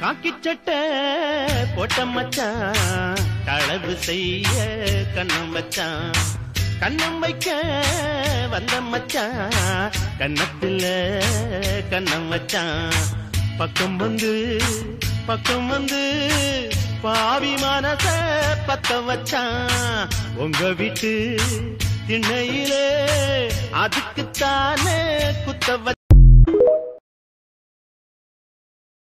காக்கி சட்டை போட்ட மச்சான் களவு செய்ய கண்ணம் வச்சான் கண்ணம் வைக்க வந்த மச்சான் கண்ணத்துல கண்ணம் வச்சான் பக்கம் வந்து பாவி மனச பத்த வச்சான் உங்க வீட்டு திண்ணையிலே அதுக்குத்தானே குத்த வச்சான்